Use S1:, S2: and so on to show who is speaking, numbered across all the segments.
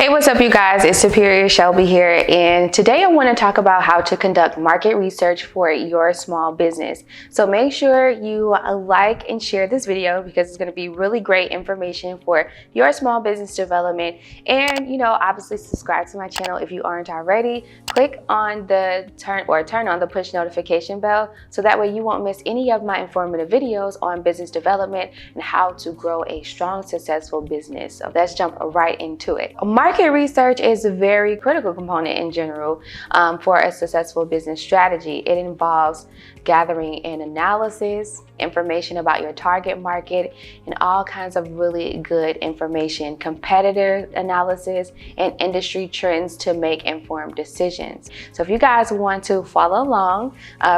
S1: Hey, what's up, you guys? It's Superior Shelby here, and today I want to talk about how to conduct market research for your small business. So make sure you like and share this video because it's going to be really great information for your small business development. And obviously subscribe to my channel if you aren't already. Click on the turn on the push notification bell so that way you won't miss any of my informative videos on business development and how to grow a strong, successful business. So let's jump right into it. Market research is a very critical component in general for a successful business strategy. It involves gathering an analysis, information about your target market, and all kinds of really good information, competitor analysis, and industry trends to make informed decisions. So if you guys want to follow along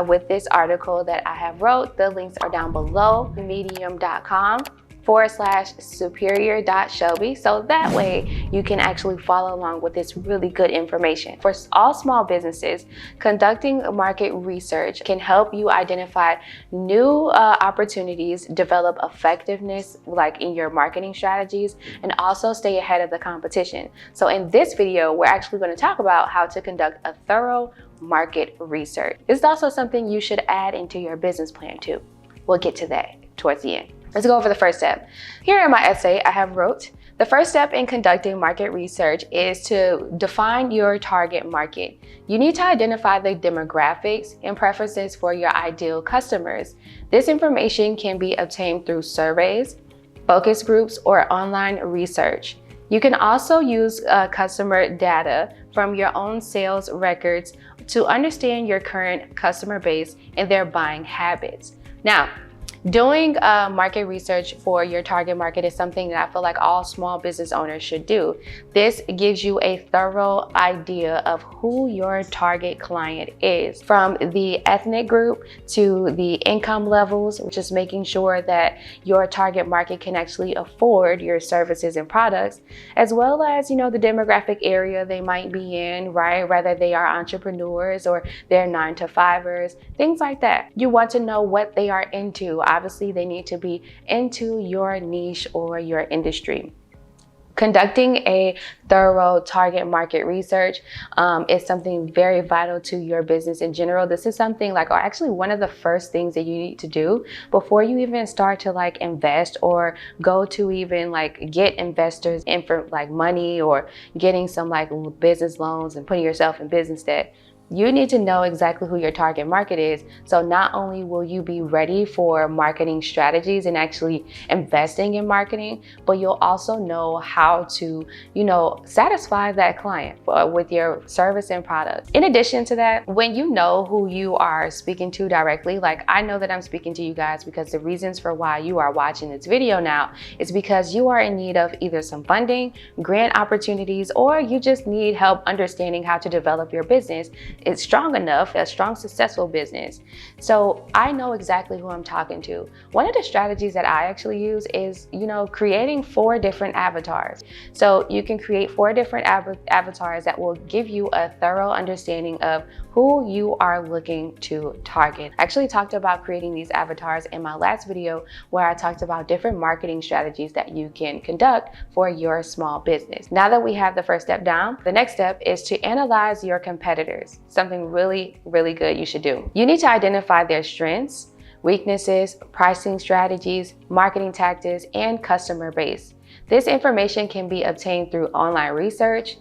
S1: with this article that I have wrote, the links are down below, medium.com/superior.shelby, so that way you can actually follow along with this really good information. For all small businesses, conducting market research can help you identify new opportunities, develop effectiveness like in your marketing strategies, and also stay ahead of the competition. So in this video, we're actually going to talk about how to conduct a thorough market research. This is also something you should add into your business plan too. We'll get to that towards the end. Let's go over the first step. Here in my essay, I have wrote, the first step in conducting market research is to define your target market. You need to identify the demographics and preferences for your ideal customers. This information can be obtained through surveys, focus groups, or online research. You can also use customer data from your own sales records to understand your current customer base and their buying habits. Now, doing market research for your target market is something that I feel like all small business owners should do. This gives you a thorough idea of who your target client is, from the ethnic group to the income levels, which is making sure that your target market can actually afford your services and products, as well as, the demographic area they might be in, right? Whether they are entrepreneurs or they're 9-to-5ers, things like that. You want to know what they are into. Obviously, they need to be into your niche or your industry. Conducting a thorough target market research is something very vital to your business in general. This is something actually one of the first things that you need to do before you even start to invest or go to even get investors in for money or getting some business loans and putting yourself in business debt. You need to know exactly who your target market is. So not only will you be ready for marketing strategies and actually investing in marketing, but you'll also know how to, satisfy that client with your service and product. In addition to that, when you know who you are speaking to directly, I know that I'm speaking to you guys because the reasons for why you are watching this video now is because you are in need of either some funding, grant opportunities, or you just need help understanding how to develop your business. It's strong enough, a strong, successful business. So I know exactly who I'm talking to. One of the strategies that I actually use is, creating 4 different avatars. So you can create 4 different avatars that will give you a thorough understanding of who you are looking to target. I actually talked about creating these avatars in my last video where I talked about different marketing strategies that you can conduct for your small business. Now that we have the first step down, the next step is to analyze your competitors. Something really, really good you should do. You need to identify their strengths, weaknesses, pricing strategies, marketing tactics, and customer base. This information can be obtained through online research,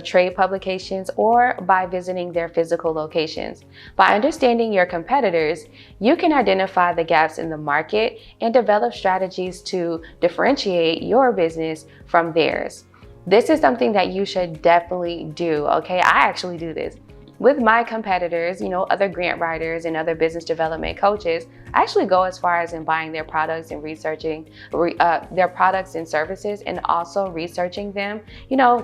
S1: trade publications, or by visiting their physical locations. By understanding your competitors, you can identify the gaps in the market and develop strategies to differentiate your business from theirs. This is something that you should definitely do, okay? I actually do this. With my competitors, other grant writers and other business development coaches, I actually go as far as in buying their products and researching their products and services, and also researching them,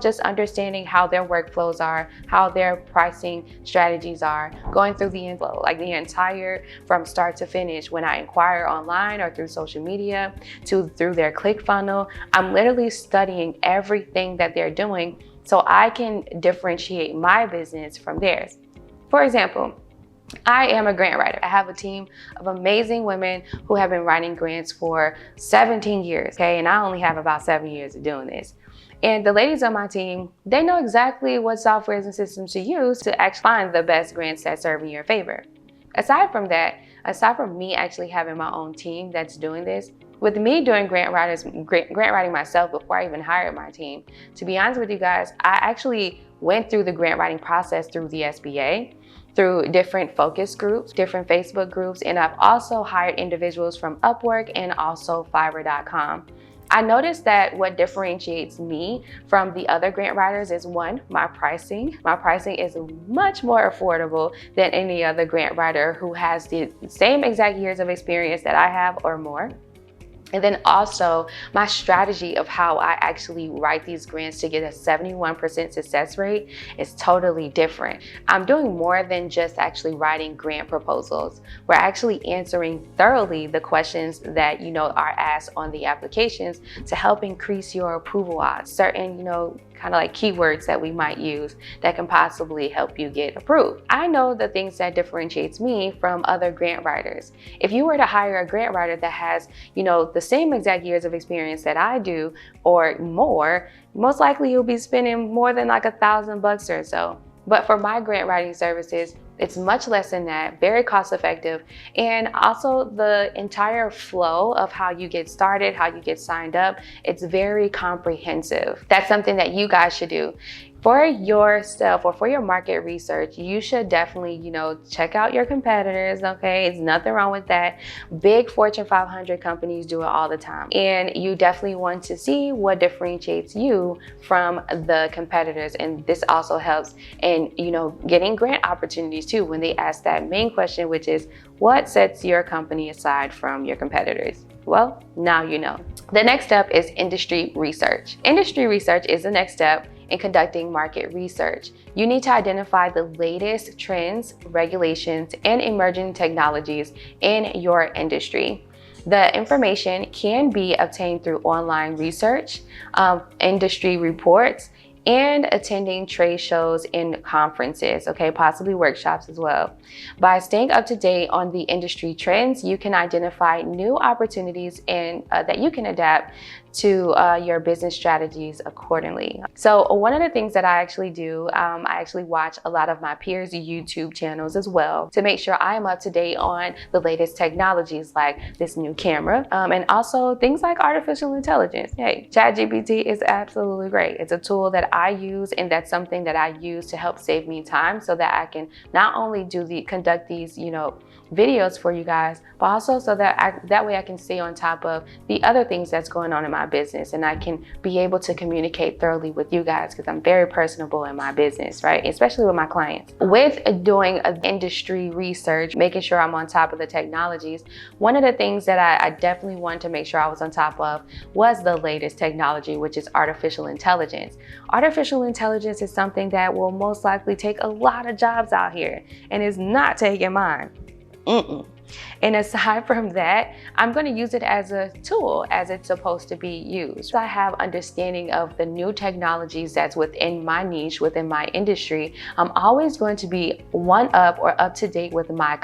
S1: just understanding how their workflows are, how their pricing strategies are, going through the inflow, the entire from start to finish. When I inquire online or through social media through their click funnel, I'm literally studying everything that they're doing so I can differentiate my business from theirs. For example, I am a grant writer. I have a team of amazing women who have been writing grants for 17 years, okay? And I only have about 7 years of doing this. And the ladies on my team, they know exactly what softwares and systems to use to actually find the best grants that serve in your favor. Aside from that, aside from me actually having my own team that's doing this, with me doing grant writing myself before I even hired my team, to be honest with you guys, I actually went through the grant writing process through the SBA, through different focus groups, different Facebook groups, and I've also hired individuals from Upwork and also Fiverr.com. I noticed that what differentiates me from the other grant writers is one, my pricing. My pricing is much more affordable than any other grant writer who has the same exact years of experience that I have or more. And then also my strategy of how I actually write these grants to get a 71% success rate is totally different. I'm doing more than just actually writing grant proposals. We're actually answering thoroughly the questions that are asked on the applications to help increase your approval odds. Certain, kind of like keywords that we might use that can possibly help you get approved. I know the things that differentiates me from other grant writers. If you were to hire a grant writer that has, the same exact years of experience that I do or more, most likely you'll be spending more than like $1,000 or so. But for my grant writing services, it's much less than that, very cost effective. And also the entire flow of how you get started, how you get signed up, it's very comprehensive. That's something that you guys should do. For yourself or for your market research, you should definitely, check out your competitors, okay? It's nothing wrong with that. Big Fortune 500 companies do it all the time. And you definitely want to see what differentiates you from the competitors. And this also helps in, getting grant opportunities too when they ask that main question, which is what sets your company aside from your competitors? Well, now you know. The next step is industry research. Industry research is the next step in conducting market research. You need to identify the latest trends, regulations, and emerging technologies in your industry. The information can be obtained through online research, industry reports, and attending trade shows and conferences, okay, possibly workshops as well. By staying up to date on the industry trends, you can identify new opportunities and that you can adapt to your business strategies accordingly. So one of the things that I actually do, I actually watch a lot of my peers' YouTube channels as well to make sure I am up to date on the latest technologies like this new camera and also things like artificial intelligence. Hey, ChatGPT is absolutely great. It's a tool that I use, and that's something that I use to help save me time so that I can not only conduct these, videos for you guys, but also so that that way I can stay on top of the other things that's going on in my business, and I can be able to communicate thoroughly with you guys because I'm very personable in my business, right? Especially with my clients. With doing industry research, making sure I'm on top of the technologies, one of the things that I definitely wanted to make sure I was on top of was the latest technology, which is artificial intelligence. Artificial intelligence is something that will most likely take a lot of jobs out here and is not taking mine. And aside from that, I'm going to use it as a tool as it's supposed to be used. I have understanding of the new technologies that's within my niche, within my industry. I'm always going to be one up or up to date with my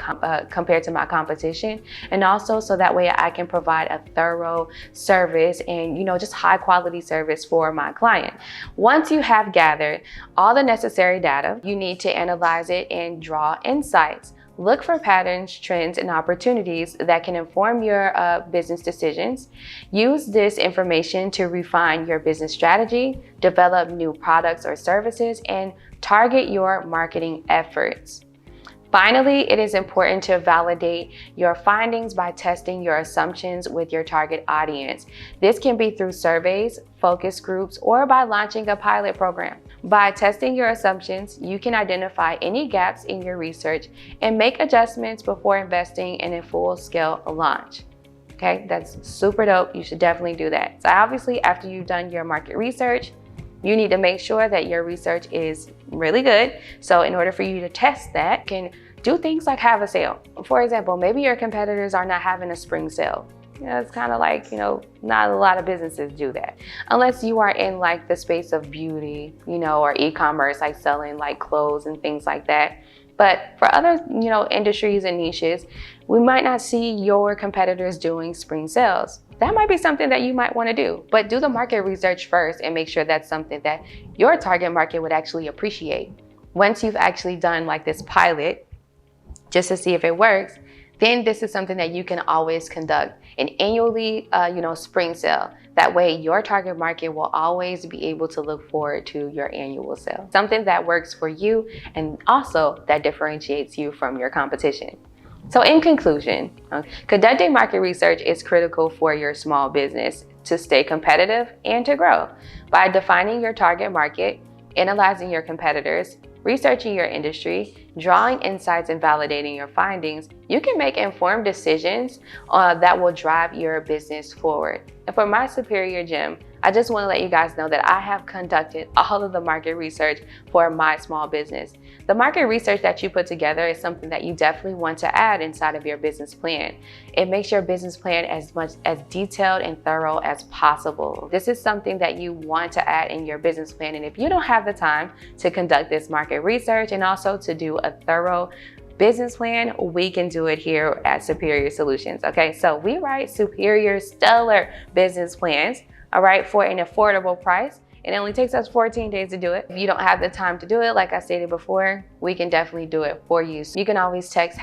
S1: compared to my competition, and also so that way I can provide a thorough service and just high quality service for my client. Once you have gathered all the necessary data, you need to analyze it and draw insights. Look for patterns, trends, and opportunities that can inform your business decisions. Use this information to refine your business strategy, develop new products or services, and target your marketing efforts. Finally, it is important to validate your findings by testing your assumptions with your target audience. This can be through surveys, focus groups, or by launching a pilot program. By testing your assumptions, you can identify any gaps in your research and make adjustments before investing in a full-scale launch. Okay, that's super dope. You should definitely do that. So obviously, after you've done your market research, you need to make sure that your research is really good. So in order for you to test that, you can do things like have a sale. For example, maybe your competitors are not having a spring sale. It's kind of like, not a lot of businesses do that. Unless you are in like the space of beauty, or e-commerce, like selling like clothes and things like that. But for other, industries and niches, we might not see your competitors doing spring sales. that might be something that you might want to do. But do the market research first and make sure that's something that your target market would actually appreciate. Once you've actually done like this pilot, just to see if it works, then this is something that you can always conduct an annually, spring sale. That way your target market will always be able to look forward to your annual sale. Something that works for you and also that differentiates you from your competition. So in conclusion, conducting market research is critical for your small business to stay competitive and to grow. By defining your target market, analyzing your competitors, researching your industry, drawing insights and validating your findings, you can make informed decisions that will drive your business forward. And for my Superior Gym, I just want to let you guys know that I have conducted all of the market research for my small business. The market research that you put together is something that you definitely want to add inside of your business plan. It makes your business plan as detailed and thorough as possible. This is something that you want to add in your business plan. And if you don't have the time to conduct this market research and also to do a thorough business plan, we can do it here at Superior Solutions. Okay, so we write superior, stellar business plans, all right, for an affordable price. It only takes us 14 days to do it. If you don't have the time to do it, like I stated before, we can definitely do it for you. So you can always text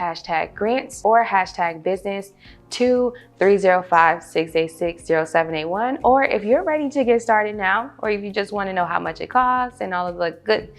S1: #grants or #business to 305-686-0781. Or if you're ready to get started now, or if you just want to know how much it costs and all of the good,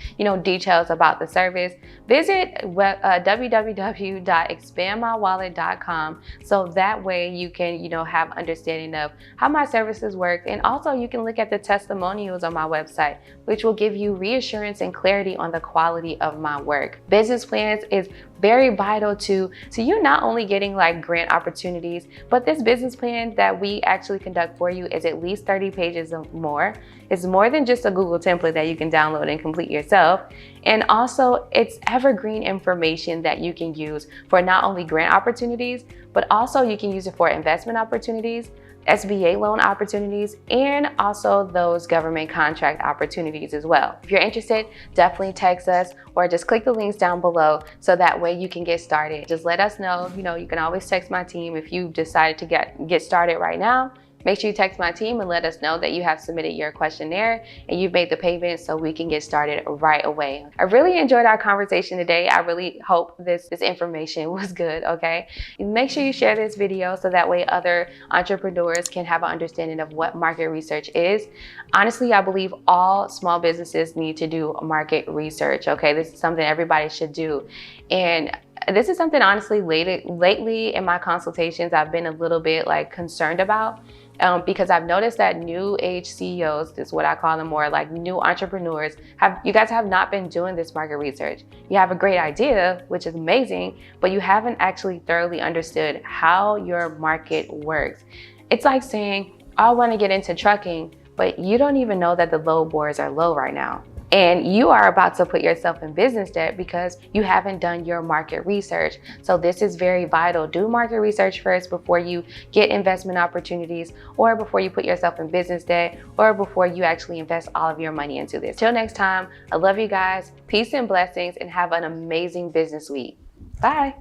S1: details about the service, visit www.expandmywallet.com. So that way you can, have understanding of how my services work. And also you can look at the testimonials on my website, which will give you reassurance and clarity on the quality of my work. Business plans is very vital to you not only getting like grant opportunities, but this business plan that we actually conduct for you is at least 30 pages or more. It's more than just a Google template that you can download and complete yourself. And also it's evergreen information that you can use for not only grant opportunities, but also you can use it for investment opportunities, SBA loan opportunities, and also those government contract opportunities as well. If you're interested, definitely text us or just click the links down below so that way you can get started. Just let us know. You can always text my team if you decided to get started right now. Make sure you text my team and let us know that you have submitted your questionnaire and you've made the payment so we can get started right away. I really enjoyed our conversation today. I really hope this information was good, okay? Make sure you share this video so that way other entrepreneurs can have an understanding of what market research is. Honestly, I believe all small businesses need to do market research, okay? This is something everybody should do. And this is something honestly lately in my consultations I've been a little bit concerned about. Because I've noticed that new age CEOs, this is what I call them, more like new entrepreneurs, you guys have not been doing this market research. You have a great idea, which is amazing, but you haven't actually thoroughly understood how your market works. It's like saying, I want to get into trucking, but you don't even know that the load boards are low right now. And you are about to put yourself in business debt because you haven't done your market research. So this is very vital. Do market research first before you get investment opportunities, or before you put yourself in business debt, or before you actually invest all of your money into this. Till next time, I love you guys. Peace and blessings, and have an amazing business week. Bye.